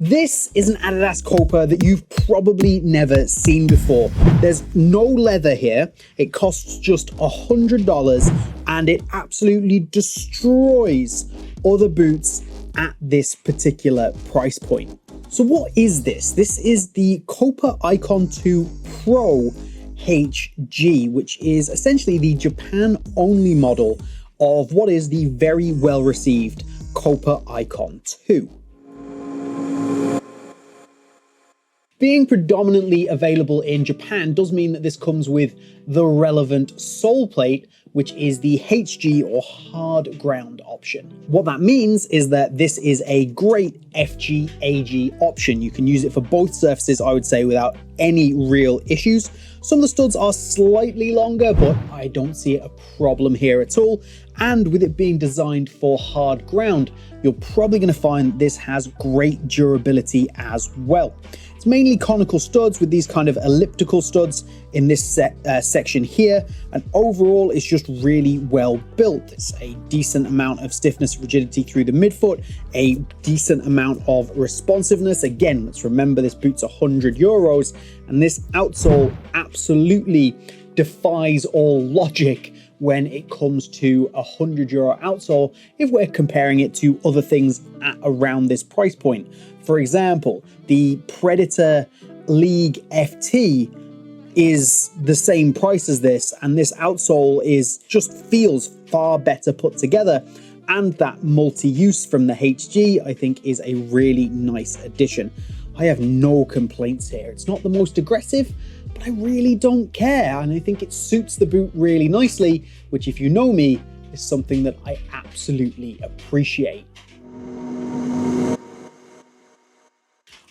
This is an Adidas Copa that you've probably never seen before. There's no leather here. It costs just $100 and it absolutely destroys other boots at this particular price point. So what is this? This is the Copa Icon 2 Pro HG, which is essentially the Japan-only model of what is the very well-received Copa Icon 2. Being predominantly available in Japan does mean that this comes with the relevant sole plate, which is the HG or hard ground option. What that means is that this is a great FG AG option. You can use it for both surfaces, I would say, without any real issues. Some of the studs are slightly longer, but I don't see a problem here at all. And with it being designed for hard ground, you're probably going to find this has great durability as well. It's mainly conical studs with these kind of elliptical studs in this section here, and overall it's just really well built. It's a decent amount of stiffness and rigidity through the midfoot, a decent amount of responsiveness. Again, let's remember this boot's €100, and this outsole absolutely defies all logic when it comes to a €100 outsole if we're comparing it to other things at around this price point. For example, the Predator League FT is the same price as this, and this outsole just feels far better put together, and that multi-use from the HG I think is a really nice addition. I have no complaints here. It's not the most aggressive, but I really don't care, and I think it suits the boot really nicely, which, if you know me, is something that I absolutely appreciate.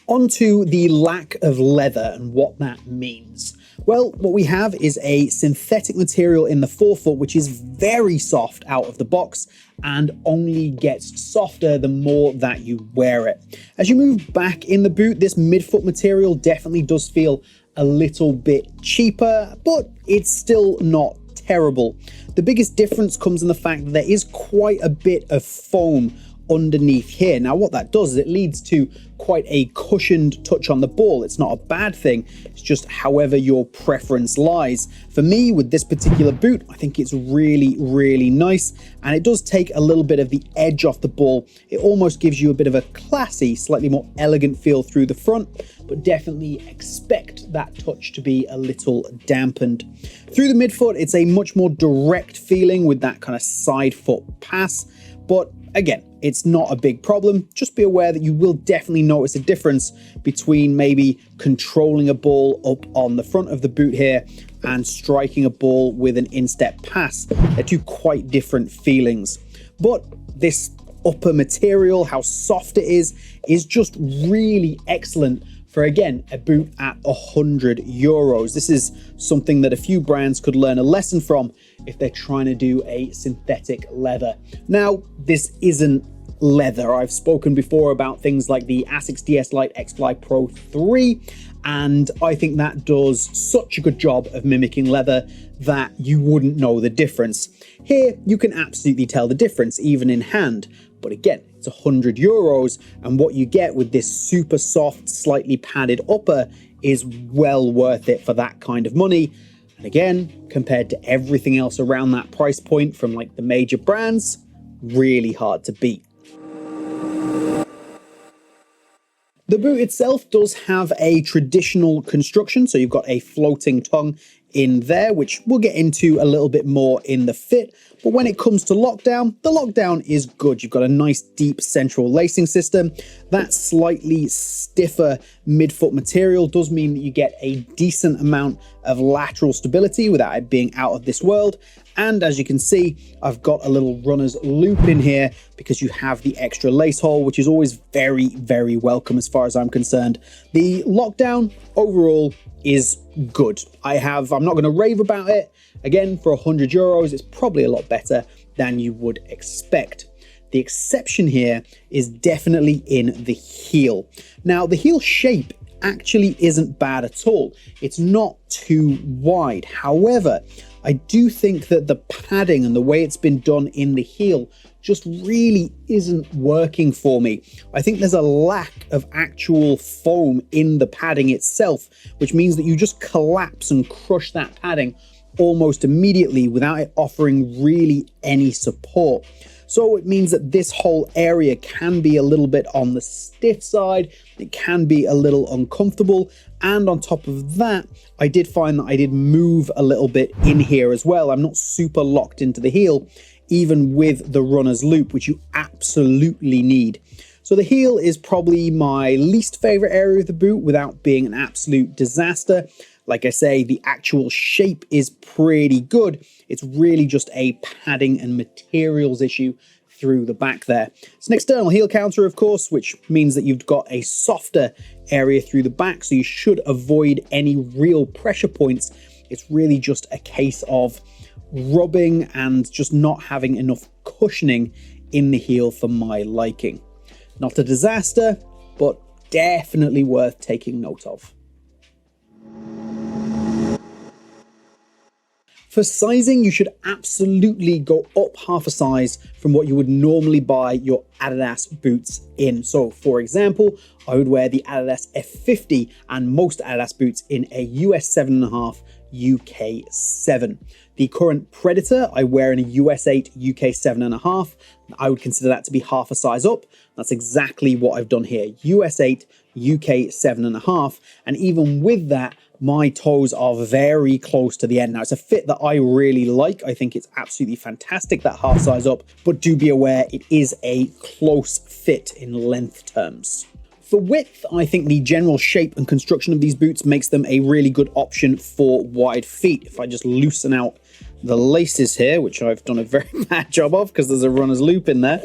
Onto the lack of leather and what that means. Well, what we have is a synthetic material in the forefoot, which is very soft out of the box and only gets softer the more that you wear it. As you move back in the boot, this midfoot material definitely does feel a little bit cheaper, but it's still not terrible. The biggest difference comes in the fact that there is quite a bit of foam underneath here. Now what that does is it leads to quite a cushioned touch on the ball. It's not a bad thing, it's just however your preference lies. For me, with this particular boot, I think it's really nice, and it does take a little bit of the edge off the ball. It almost gives you a bit of a classy, slightly more elegant feel through the front, but definitely expect that touch to be a little dampened. Through the midfoot, it's a much more direct feeling with that kind of side foot pass, but again, it's not a big problem. Just be aware that you will definitely notice a difference between maybe controlling a ball up on the front of the boot here and striking a ball with an instep pass. They're two quite different feelings. But this upper material, how soft it is just really excellent for, again, a boot at €100. This is something that a few brands could learn a lesson from if they're trying to do a synthetic leather. Now, this isn't leather. I've spoken before about things like the Asics DS Lite X-Fly Pro 3, and I think that does such a good job of mimicking leather that you wouldn't know the difference. Here, you can absolutely tell the difference, even in hand. But again, it's €100, and what you get with this super soft, slightly padded upper is well worth it for that kind of money. And again, compared to everything else around that price point from like the major brands, really hard to beat. The boot itself does have a traditional construction, so you've got a floating tongue in there, which we'll get into a little bit more in the fit. But when it comes to lockdown, the lockdown is good. You've got a nice deep central lacing system. That slightly stiffer midfoot material does mean that you get a decent amount of lateral stability without it being out of this world. And as you can see, I've got a little runner's loop in here because you have the extra lace hole, which is always very welcome as far as I'm concerned. The lockdown overall is good. I'm not going to rave about it. Again, for €100, it's probably a lot better than you would expect. The exception here is definitely in the heel. Now, the heel shape actually isn't bad at all. It's not too wide. However, I do think that the padding and the way it's been done in the heel just really isn't working for me. I think there's a lack of actual foam in the padding itself, which means that you just collapse and crush that padding almost immediately without it offering really any support. So it means that this whole area can be a little bit on the stiff side, it can be a little uncomfortable, and on top of that, I did find that I did move a little bit in here as well. I'm not super locked into the heel, even with the runner's loop, which you absolutely need. So the heel is probably my least favorite area of the boot without being an absolute disaster. Like I say, the actual shape is pretty good. It's really just a padding and materials issue through the back there. It's an external heel counter, of course, which means that you've got a softer area through the back, so you should avoid any real pressure points. It's really just a case of rubbing and just not having enough cushioning in the heel for my liking. Not a disaster, but definitely worth taking note of. For sizing, you should absolutely go up half a size from what you would normally buy your Adidas boots in. So for example, I would wear the Adidas F50 and most Adidas boots in a US 7.5, UK 7. The current Predator I wear in a US 8, UK 7.5. I would consider that to be half a size up. That's exactly what I've done here. US 8, UK 7.5. And even with that, my toes are very close to the end. Now, it's a fit that I really like. I think it's absolutely fantastic, that half size up, but do be aware it is a close fit in length terms. For width, I think the general shape and construction of these boots makes them a really good option for wide feet. If I just loosen out the laces here, which I've done a very bad job of because there's a runner's loop in there,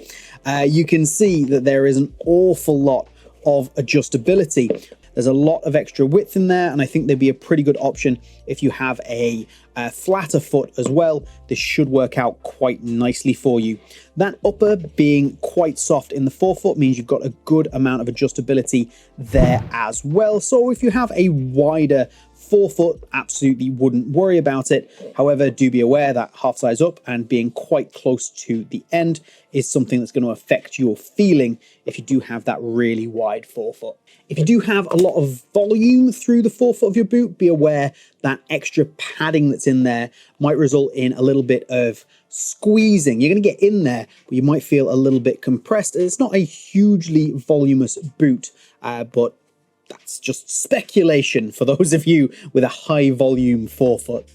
you can see that there is an awful lot of adjustability. There's a lot of extra width in there, and I think they'd be a pretty good option if you have a flatter foot as well. This should work out quite nicely for you. That upper being quite soft in the forefoot means you've got a good amount of adjustability there as well. So if you have a wider forefoot, absolutely wouldn't worry about it. However, do be aware that half size up and being quite close to the end is something that's going to affect your feeling if you do have that really wide forefoot. If you do have a lot of volume through the forefoot of your boot, be aware that extra padding that's in there might result in a little bit of squeezing. You're going to get in there, but you might feel a little bit compressed. It's not a hugely voluminous boot, but that's just speculation for those of you with a high volume forefoot.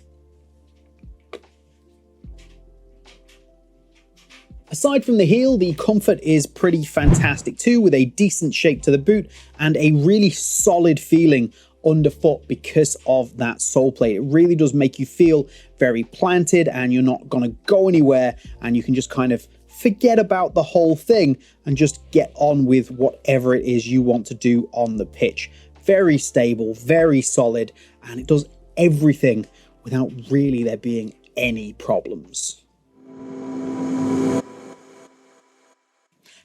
Aside from the heel, the comfort is pretty fantastic too, with a decent shape to the boot and a really solid feeling underfoot because of that sole plate. It really does make you feel very planted and you're not going to go anywhere, and you can just kind of forget about the whole thing and just get on with whatever it is you want to do on the pitch. Very stable, very solid, and it does everything without really there being any problems.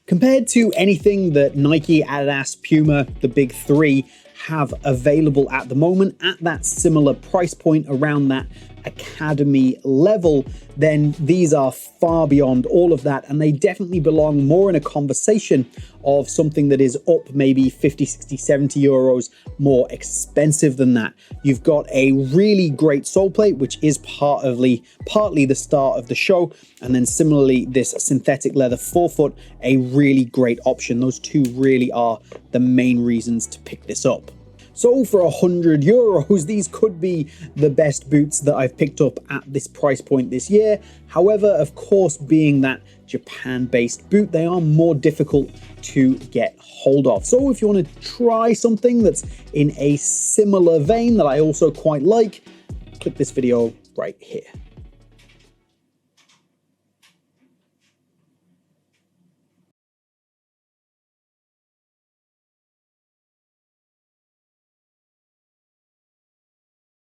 Compared to anything that Nike, Adidas, Puma, the big three, have available at the moment at that similar price point around that academy level, then these are far beyond all of that, and they definitely belong more in a conversation of something that is up maybe 50, 60, 70 euros more expensive than that. You've got a really great sole plate, which is partly the start of the show, and then similarly this synthetic leather forefoot, a really great option. Those two really are the main reasons to pick this up. So for 100 euros, these could be the best boots that I've picked up at this price point this year. However, of course, being that Japan-based boot, they are more difficult to get hold of. So if you want to try something that's in a similar vein that I also quite like, click this video right here.